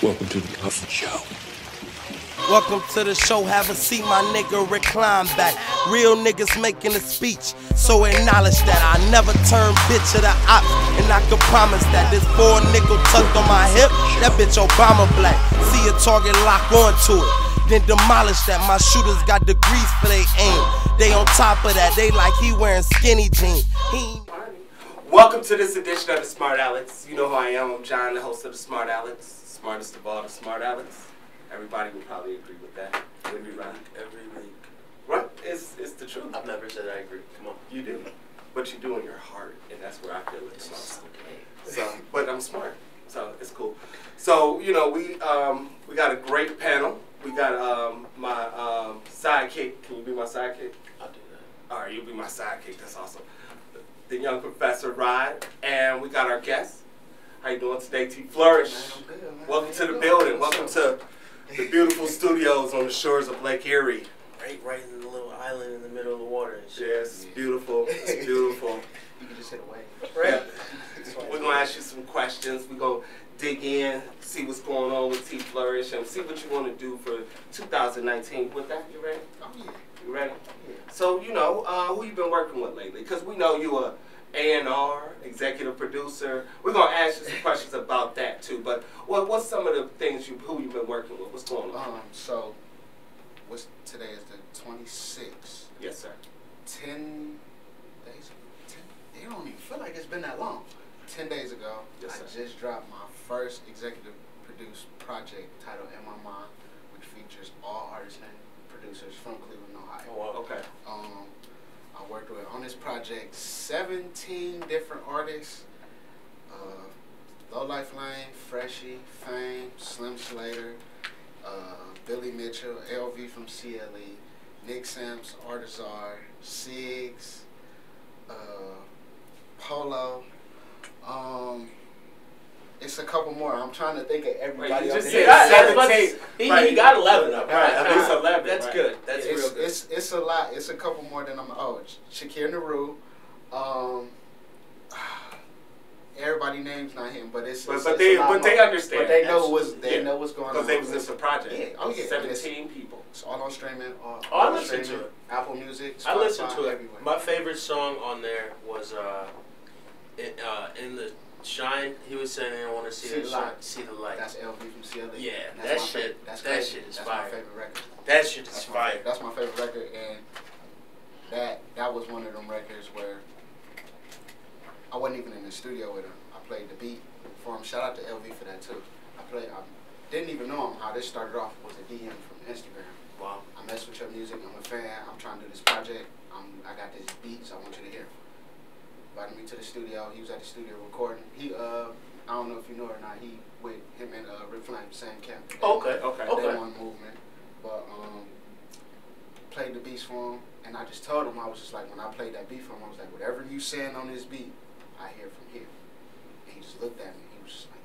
Welcome to the Puffin Show. Welcome to the show, have a seat, my nigga, recline back. Real niggas making a speech, so acknowledge that I never turn bitch to the ops. And I can promise that this 4 nickel tucked on my hip, that bitch Obama black. See a target, lock onto it, then demolish that. My shooters got degrees for they aim. They on top of that, they like he wearing skinny jeans. Welcome to this edition of the Smartalecs. You know who I am, I'm John, the host of the Smartalecs. Smartest of all the Smartalecs. Everybody would probably agree with that. Every week. Right? It's the truth. I've never said I agree. Come on. You do. But you do in your heart, and that's where I feel it the most. So, but I'm smart, so it's cool. So, you know, we got a great panel. We got my sidekick. Can you be my sidekick? I'll do that. All right, you'll be my sidekick. That's awesome. The young Professor Rod, and we got our guest. How you doing today, Te.Flourish? I'm good, man. Welcome to the building. Welcome to the beautiful studios on the shores of Lake Erie. Right in the little island in the middle of the water and shit. Yes, it's beautiful. It's beautiful. You can just hit away. Right. We're gonna ask you some questions. We're gonna dig in, see what's going on with Te.Flourish, and see what you want to do for 2019. With that, you ready? Oh yeah. You ready? Yeah. So you know who you been working with lately? Because we know you a A&R, executive producer. We're gonna ask you some questions about that too. But what's some of the things who you've been working with? What's going on? So today is the 26th. Yes, sir. 10 days. It don't even feel like it's been that long. 10 days ago, Yes, sir. I just dropped my first executive produced project titled "In My Mind," which features all artists and producers from Cleveland, Ohio. Oh, wow. Okay. I worked with on this project 17 different artists. Low Life Lane, Freshie, Fame, Slim Slater, Billy Mitchell, LV from CLE, Nick Samps, Artizar, Siggs, Polo. It's a couple more. I'm trying to think of everybody. You just else. said 17. He got 11 up. Right, at least 11. That's right. good. That's real good. It's a lot. It's a couple more than I'm. Shakir Naru. Everybody names not him, but it's. But they understand. But they know what's going on. Because they was in the project. Yeah. Oh yeah. 17 people. It's all on streaming. I listen to it. Apple Music. Spotify, I listened to it. everywhere. My favorite song on there was in the Shine. He was saying, "I want to see the light." See the light. That's LV from CLE. Yeah, That's that shit. That's that crazy. shit is That's fire. my favorite record. That shit is fire. That's my favorite record, and that was one of them records where I wasn't even in the studio with him. I played the beat for him. Shout out to LV for that too. I didn't even know him. How this started off was a DM from Instagram. Wow. I mess with your music. I'm a fan. I'm trying to do this project. I got this beat, so I want you to hear. Invited me to the studio. He was at the studio recording. He I don't know if you know or not. He with him and Rick Flame, same camp. Okay. They one movement, but played the beats for him, and I just told him, I was just like, when I played that beat for him, I was like, whatever you saying on this beat, I hear from here. And he just looked at me. He was just like,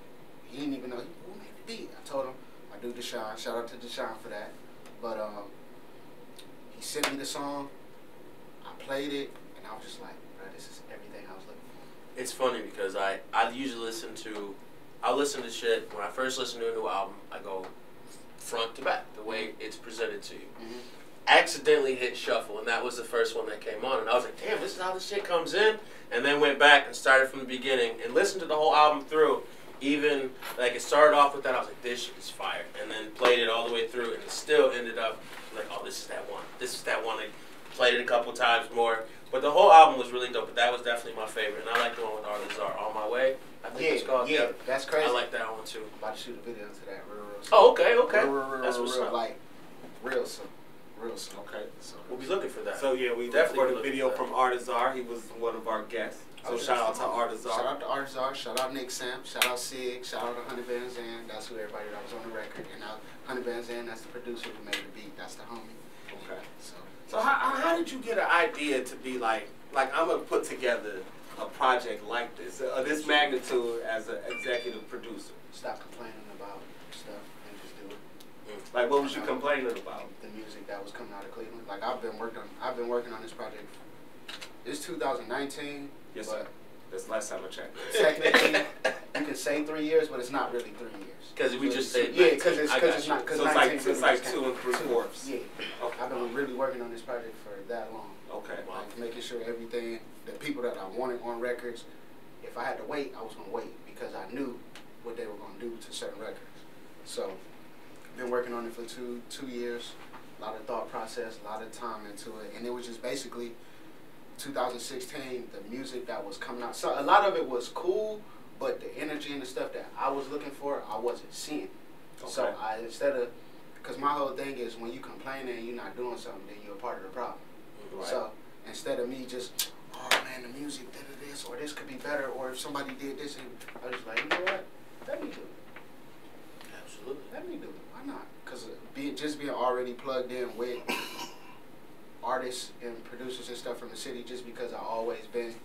he didn't even know who made the beat. I told him I do Deshaun. Shout out to Deshaun for that. But he sent me the song. I played it, and I was just like, bro, this is everything I was looking for. It's funny because I usually listen to shit when I first listen to a new album. I go front to back the way it's presented to you. Mm-hmm. Accidentally hit shuffle, and that was the first one that came on, and I was like, damn, this is how this shit comes in. And then went back and started from the beginning and listened to the whole album through. Even like it started off with that, I was like, this shit is fire, and then played it all the way through, and it still ended up like, oh, this is that one. This is that one. I played it a couple times more. But the whole album was really dope, but that was definitely my favorite. And I like the one with Artizar, On My Way. I think it's called. Yeah, that's crazy. I like that one too. I'm about to shoot a video to that real soon. Oh, okay. That's what's up. Like, real soon. Okay. So We'll be looking for that. So yeah, we Definitely recorded a video from Artizar. He was one of our guests. So shout out to Artizar. Shout out to Artizar. Shout out Nick Samp. Shout out Sig. Shout out to Honey Van Zandt. That's who everybody that was on the record. And now Honey Van Zandt, that's the producer who made the beat. That's the homie. Okay. So how did you get an idea to be like I'm gonna put together a project like this magnitude as an executive producer? Stop complaining about stuff and just do it. Like, what was you complaining about? The music that was coming out of Cleveland. Like, I've been working on this project. It's 2019. Yes, sir. That's the last time I checked. Technically, you can say 3 years, but it's not really 3 years. Because we just say yeah, because it's not because so it's like 2 3/4. Yeah, Okay. I've been really working on this project for that long. Okay. Like making sure everything, the people that I wanted on records, if I had to wait, I was gonna wait because I knew what they were gonna do to certain records. So, been working on it for two years. A lot of thought process, a lot of time into it, and it was just basically 2016. The music that was coming out, so a lot of it was cool, but the energy and the stuff that I was looking for, I wasn't seeing. Okay. So I because my whole thing is when you complain and you're not doing something, then you're a part of the problem. Right. So instead of me just, oh man, the music did this, or this could be better, or if somebody did this, and I was like, you know what? Let me do it. Absolutely. Let me do it. Why not? Because being already plugged in with artists and producers and stuff from the city, just because I always been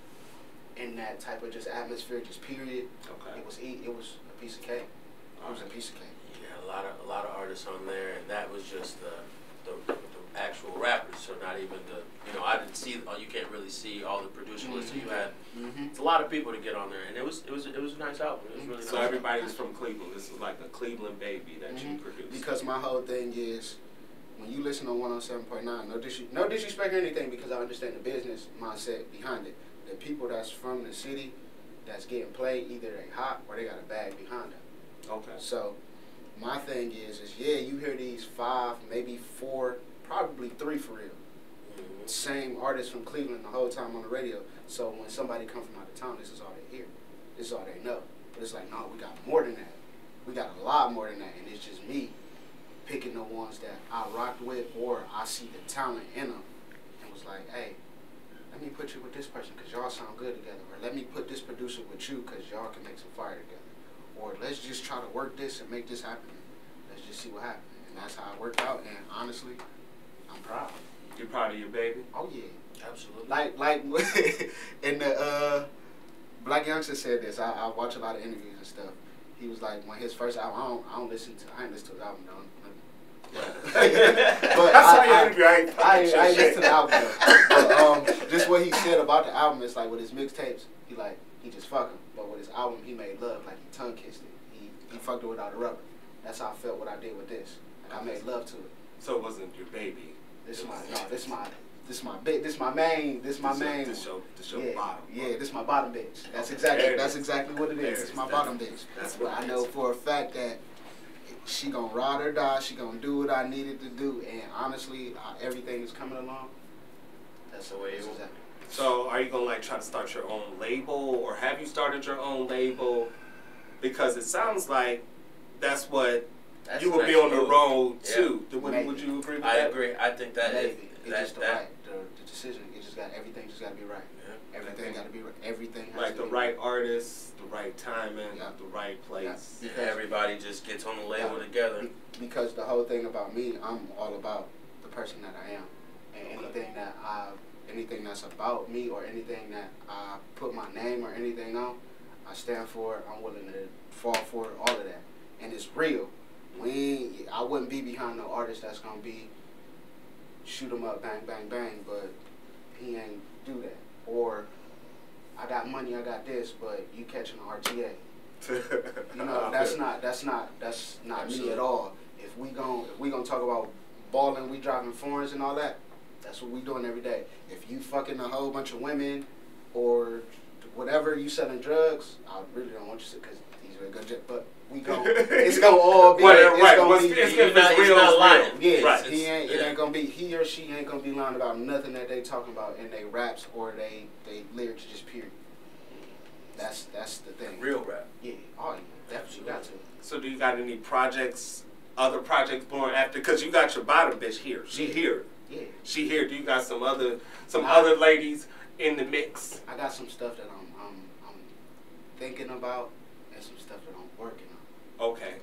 in that type of just atmosphere, just period. Okay. It was a piece of cake. It was a piece of cake. Yeah, a lot of artists on there, and that was just the actual rappers. So not even I didn't see. You can't really see all the producer lists that you had. It's a lot of people to get on there, and it was a nice album. It was really So nice. everybody's from Cleveland. This is like a Cleveland baby that you produced. Because my whole thing is, when you listen on 107.9, no disrespect or anything, because I understand the business mindset behind it. The people that's from the city that's getting played, either they hot or they got a bag behind them. Okay. So my thing is yeah, you hear these 5, maybe 4, probably 3 for real. Same artists from Cleveland the whole time on the radio. So when somebody come from out of town, this is all they hear. This is all they know. But it's like, no, we got more than that. We got a lot more than that. And it's just me picking the ones that I rocked with, or I see the talent in them, and was like, hey, let me put you with this person because y'all sound good together. Or let me put this producer with you because y'all can make some fire together. Or let's just try to work this and make this happen. Let's just see what happens. And that's how it worked out. And honestly, I'm proud. You're proud of your baby? Oh yeah, Absolutely. like and the Black Youngster said this. I watch a lot of interviews and stuff. He was like, when his first album, I ain't listened to the album though. But I saw your interview. I ain't listened to the album though. But just what he said about the album is like with his mixtapes, he just fucking. But with his album, he made love, like he tongue kissed it. He fucked it without a rubber. That's how I felt what I did with this. Like I made love to it. So it wasn't your baby. This my main. This your bottom. Yeah, this my bottom bitch. That's exactly what it is. It's my bottom bitch. That's what I know for a fact that she gonna ride or die. She gonna do what I needed to do, and honestly, everything is coming along. That's the way it was. So are you gonna try to start your own label, or have you started your own label? Because it sounds like that's what you will be on the road too. Would you agree with that? I agree. I think that Maybe. It's just the decision. Everything just gotta be right. Yeah. Everything gotta be right. Everything has like to the be right artist, the right timing, the right place. Yeah. Everybody just gets on the label together. Because the whole thing about me, I'm all about the person that I am, and anything that's about me or anything that I put my name or anything on, I stand for it. I'm willing to fall for it, all of that, and it's real. I wouldn't be behind no artist that's gonna be shoot 'em up, bang, bang, bang, but he ain't do that. Or I got money, I got this, but you catching an RTA. That's not me at all. If we gonna talk about balling, we driving foreigns and all that, that's what we doing every day. If you fucking a whole bunch of women or whatever, you selling drugs, I really don't want you to, because these are good, but it's gonna all be He's not lying. Yeah, right. It ain't gonna be, he or she ain't gonna be lying about nothing that they talking about in they raps or they lyrics, just period. That's the thing. Real rap. Yeah. Oh, yeah. Definitely got to. So do you got any other projects born after? Because you got your bottom bitch here. She here. Yeah. She here. Do you got some other ladies in the mix? I got some stuff that I'm thinking about and some stuff that I'm working on. Okay.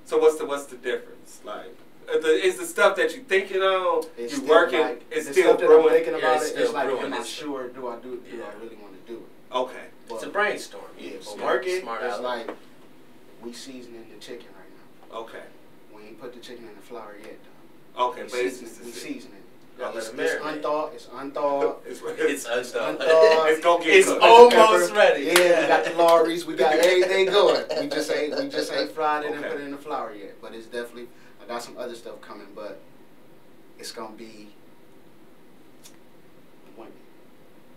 So what's the difference? Like, is the stuff that you thinking on, you working, it's still brewing? I'm thinking about it's like, brewing. am I sure? Do I really want to do it? Okay. But, it's a brainstorm. Yeah, but Smart it's out. like we seasoning the chicken right now. Okay. We ain't put the chicken in the flour yet, though. Okay, we seasoning. It's unthawed. It's unthawed. It's unthawed. It's gonna get It's cooked. almost ready. Yeah, we got the Lawry's. We got everything going. We just ain't fried it and put it in the flour yet. But it's definitely. I got some other stuff coming, but it's gonna be.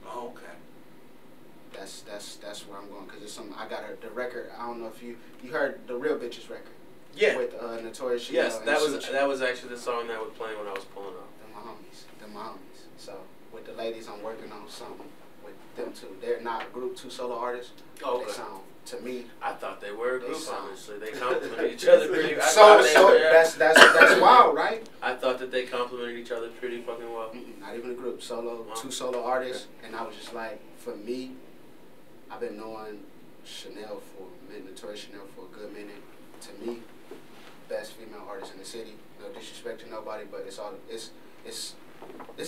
Oh, okay. That's where I'm going because it's something I got the record. I don't know if you heard the Real Bitches record. Yeah. With Notorious. Yes, that was actually the song that was playing when I was pulling up. They're my homies. So with the ladies, I'm working on something with them too. They're not a group, 2 solo artists. Oh, they sound to me. I thought they were a group. Sound, honestly, they complimented each other pretty. That's wild, right? I thought that they complimented each other pretty fucking well. Not even a group, solo, 2 solo artists, and I was just like, for me, I've been knowing Notorious Chanel for a good minute. To me, best female artist in the city. No disrespect to nobody, but it's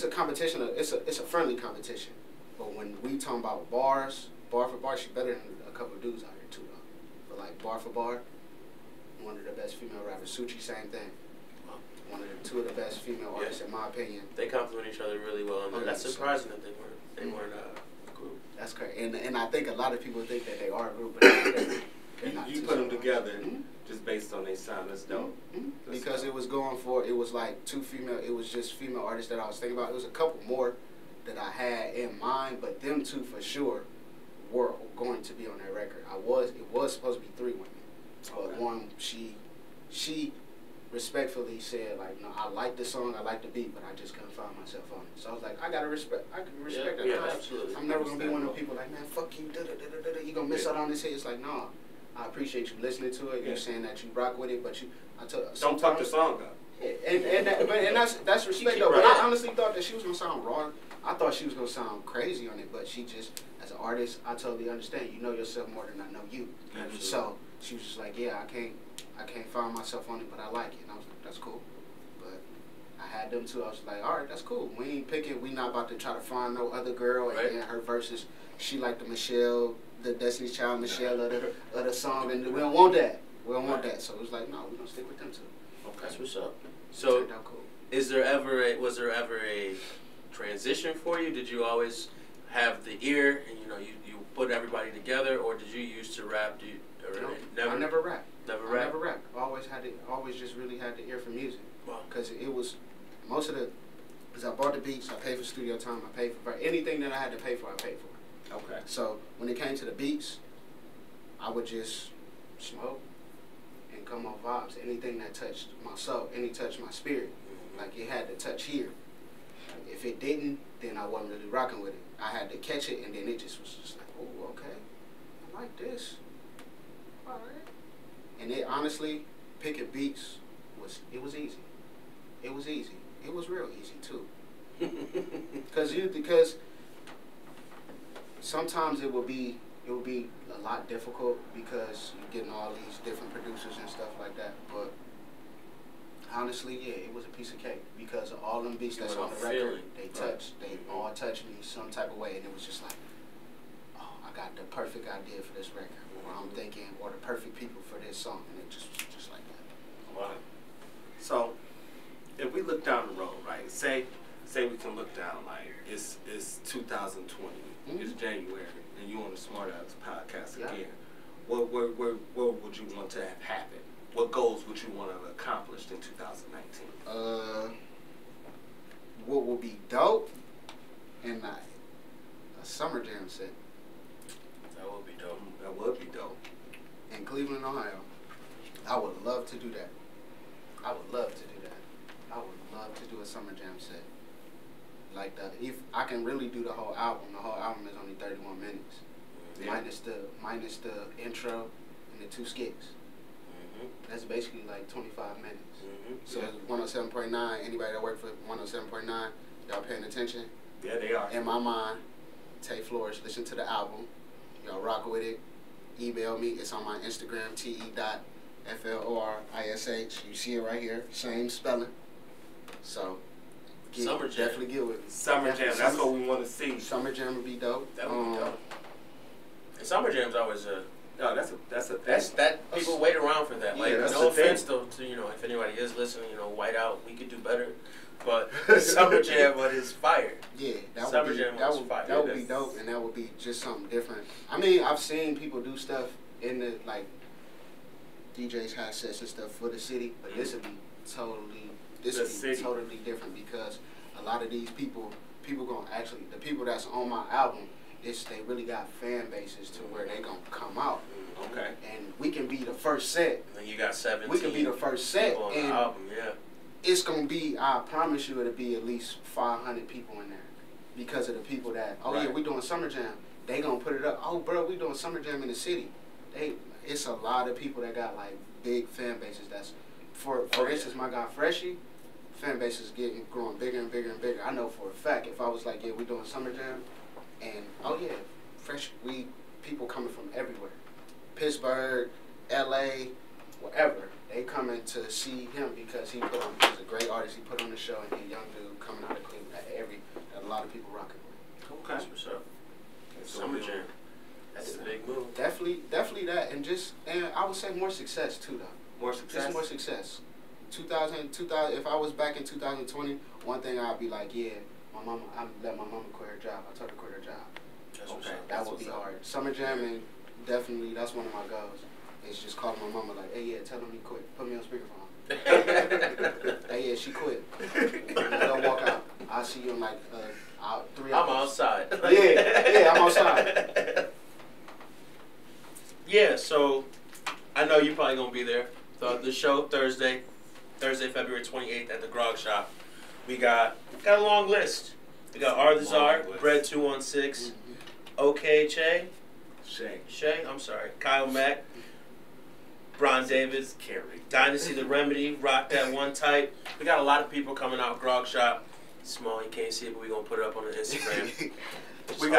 a competition. It's a friendly competition. But when we talking about bar for bar, she's better than a couple of dudes out here too, though. But like bar for bar, one of the best female rappers. Suchi, same thing. One of the 2 of the best female artists, in my opinion. They compliment each other really well, and that's surprising that they weren't a group. That's correct, and I think a lot of people think that they are a group, but they're not. You put them together just based on their sound. That's dope. Because it was like 2 female. It was just female artists that I was thinking about. It was a couple more that I had in mind, but them 2 for sure were going to be on that record. It was supposed to be 3 women, but one she respectfully said, like, no, I like the song, I like the beat, but I just couldn't find myself on it. So I was like, I can respect that. Yeah, absolutely. I'm never gonna be one of the people like, man, fuck you, you gonna miss out on this hit. It's like, no, I appreciate you listening to it. You're saying that you rock with it, but don't fuck the song up. Yeah, and that's respect though. But I honestly thought that she was gonna sound raw. I thought she was gonna sound crazy on it, but she just, as an artist, I totally understand. You know yourself more than I know you. Absolutely. So she was just like, yeah, I can't find myself on it, but I like it. And I was like, that's cool. But I had them 2. I was like, all right, that's cool. We ain't picking. We not about to try to find no other girl. Right. And her verses, she like the Destiny's Child Michelle of the song, and we don't want that. We don't want that. So it was like, no, we're gonna stick with them 2. Okay. That's what's up. So, cool. was there ever a transition for you? Did you always have the ear, and you put everybody together, or did you used to rap? I never rapped. Never I never rapped. Always just really had the ear for music. Wow. Because it was because I bought the beats, I paid for studio time, I paid for anything that I had to pay for, I paid for. Okay. So when it came to the beats, I would just smoke and come on vibes. Anything that touched my soul, touched my spirit, like it had to touch here. Like if it didn't, then I wasn't really rocking with it. I had to catch it, and then it just was just like, oh, okay, I like this. All right. And it honestly, picking beats was easy. It was easy. It was real easy too. Because sometimes it will be a lot difficult because you're getting all these different producers and stuff like that. But honestly, yeah, it was a piece of cake because of all them beats that's on the record. They all touched me some type of way, and it was just like, oh, I got the perfect idea for this record, or I'm thinking, or the perfect people for this song, and it just like that. Wow. So, if we look down the road, right? Say we can look down, like it's 2020, it's January, and you on the Smartalecs Podcast again. What would you want to have happen? What goals would you want to have accomplished in 2019? What would be dope? And a summer jam set. That would be dope. That would be dope. In Cleveland, Ohio. I would love to do that. I would love to do a summer jam set. Like that. If I can really do the whole album is only 31 minutes. Yeah. Minus the intro and the 2 skits. That's basically like 25 minutes. So 107.9, anybody that work for 107.9, y'all paying attention? Yeah, they are. In my mind, Te.Flourish, listen to the album. Y'all rock with it. Email me. It's on my Instagram, te.florish. You see it right here. Same spelling. So, Summer Jam. Definitely get with me. Summer Jam, that's what we want to see. Summer Jam would be dope. That would be dope. And Summer Jam's always a... No, that's a thing. That people wait around for that. Like, that's no the thing. offense though to if anybody is listening, White Out, we could do better. but Summer Jam was fire. Yeah, that Summer would be Jam that was would, fire. that would be dope, and that would be just something different. I mean, I've seen people do stuff in the like DJs have sets and stuff for the city, but this would be totally totally different because a lot of these people gonna actually the people that's on my album. They really got fan bases to where they gonna come out. Okay. And we can be the first set. And then you got 17. We can be the first set. on And the album, yeah. it's gonna be, I promise you, it'll be at least 500 people in there because of the people that. Oh right. yeah, we doing Summer Jam. They gonna put it up. Oh bro, we doing Summer Jam in the city. It's a lot of people that got like big fan bases. That's for instance, my guy Freshie. Fan base is growing bigger and bigger and bigger. I know for a fact if I was like, yeah, we doing Summer Jam. And oh yeah, people coming from everywhere, Pittsburgh, LA, wherever. They coming to see him because he's a great artist. He put on the show, and he's a young dude coming out of Cleveland. A lot of people rocking with. Okay. That's what's up. Summer Jam. That's a big move. Definitely that, and I would say more success too though. More success. Just more success. 2000. If I was back in 2020, one thing I'd be like, yeah. I let my mama quit her job. I told her to quit her job. That's what's Okay. up. That would be hard. Summer jamming, definitely, that's one of my goals. It's just calling my mama like, hey, yeah, tell him he quit. Put me on speakerphone. Hey, yeah, she quit. Don't walk out. I'll see you in like 3 hours. I'm outside. Yeah, I'm outside. Yeah, so I know you're probably going to be there. The show Thursday, February 28th at the Grog Shop. We got a long list. We got Arthazar, Bread 216, OK Shay, I'm sorry, Kyle Mack, Bron Davis, Dynasty The Remedy, Rock That One Type. We got a lot of people coming out. Grog Shop, small, you can't see it, but we're gonna put it up on the Instagram. we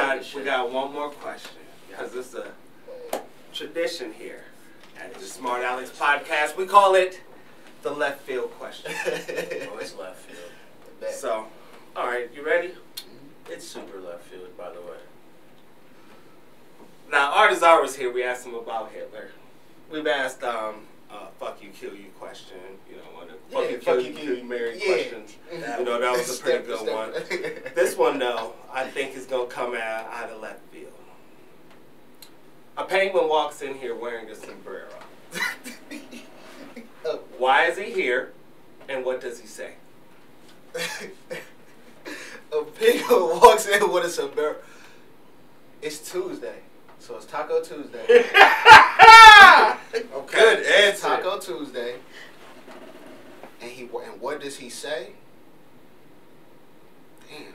got one more question because it's a tradition here at the Smartalecs Podcast. We call it the left field question. Oh, it's left field. So, all right, you ready? It's super left field, by the way. Now, Artazar was here. We asked him about Hitler. We've asked, fuck you, kill you question. You know, one of the fuck you, kill you, marry questions. You know, that was a pretty good one. This one, though, I think is going to come out of left field. A penguin walks in here wearing a sombrero. Why is he here, and what does he say? A penguin walks in with a sombrero. It's Tuesday, so it's Taco Tuesday. Okay. Good answer. Taco Tuesday. And what does he say? Damn.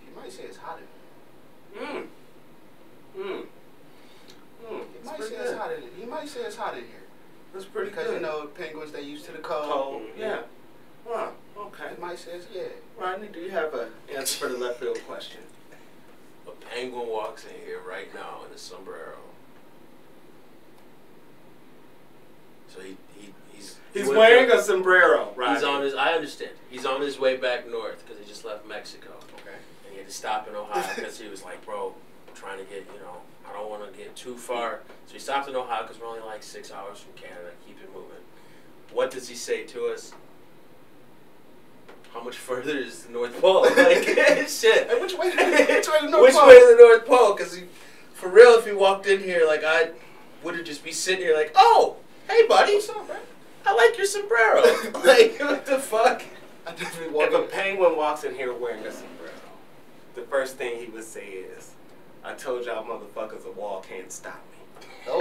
He might say it's hot in here. He might say it's hot in here. That's pretty good. Because, you know, penguins, they used to the cold. Cold, yeah. Huh, okay. It might say it's, yeah. Rodney, do you have an answer for the left field question? A penguin walks in here right now in a sombrero. So he's wearing a sombrero, right? I understand. He's on his way back north because he just left Mexico. Okay. And he had to stop in Ohio because he was like, bro, I'm trying to get, I don't want to get too far. So he stopped in Ohio because we're only like 6 hours from Canada. Keep it moving. What does he say to us? How much further is the North Pole? Like, shit. Hey, which way to the North Pole? Which way to the North Pole? Because for real, if he walked in here, like, I would have just be sitting here like, oh, hey, buddy. What's up, bro? I like your sombrero. Like, what the fuck? If a penguin walks in here wearing a sombrero, the first thing he would say is, I told y'all motherfuckers a wall can't stop me. Oh,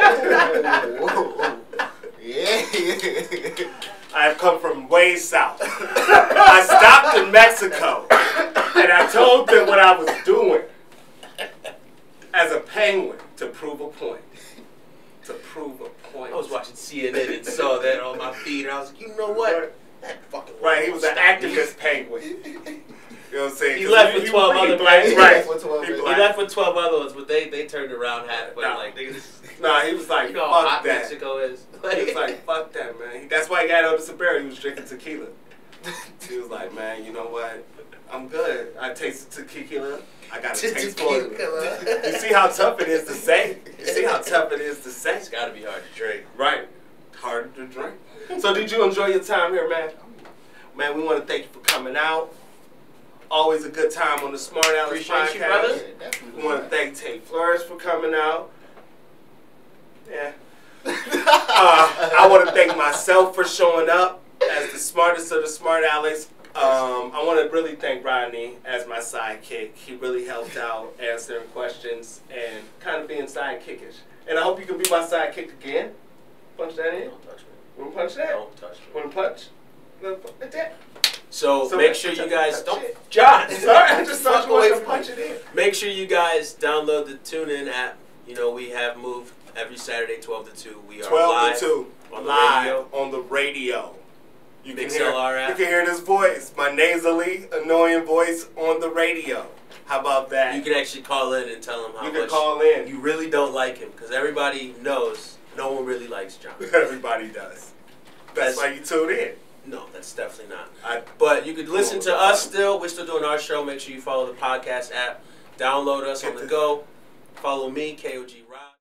yeah. I have come from way south. I stopped in Mexico, and I told them what I was doing as a penguin to prove a point. To prove a point. I was watching CNN and saw that on my feed, and I was like, you know what? That fucking right, he was an activist penguin. You know what I'm saying? He left with 12 other black, right? He left with 12 other ones, but they turned around halfway. No. Like, nah, he was like, you know how fuck hot that. Mexico is. He was like, fuck that, man. That's why he got out of the sombrero. He was drinking tequila. He was like, man, you know what? I'm good. I tasted tequila. I got a taste for it. You see how tough it is to say? You see how tough it is to say? It's got to be hard to drink. Right. harder to drink. So did you enjoy your time here, man? Man, we want to thank you for coming out. Always a good time on the Smartalecs Appreciate Podcast. you, brother. Yeah, definitely. We want to thank Te.Flourish for coming out. Yeah. I want to thank myself for showing up as the smartest of the Smartalecs. I want to really thank Rodney as my sidekick. He really helped out answering questions and kind of being sidekickish. And I hope you can be my sidekick again. Punch that in. Don't touch me. Want to punch that? Don't touch me. Want to punch? That? So make sure you guys don't. John, sorry, I just Fuck thought you away wanted to from punch it in. Make sure you guys download the TuneIn app. You know, we have moved every Saturday 12 to 2. We are 12 live to 2. on the Live radio. on the radio. You Big can hear, XLR app. you can hear this voice, my nasally, annoying voice on the radio. How about that? You can actually call in and tell him how You can much call in. you really don't like him, because everybody knows no one really likes John. Everybody does. That's why you tune in. No, that's definitely not. But you could listen to us still. We're still doing our show. Make sure you follow the podcast app. Download us on the go. Follow me, KOG Rob.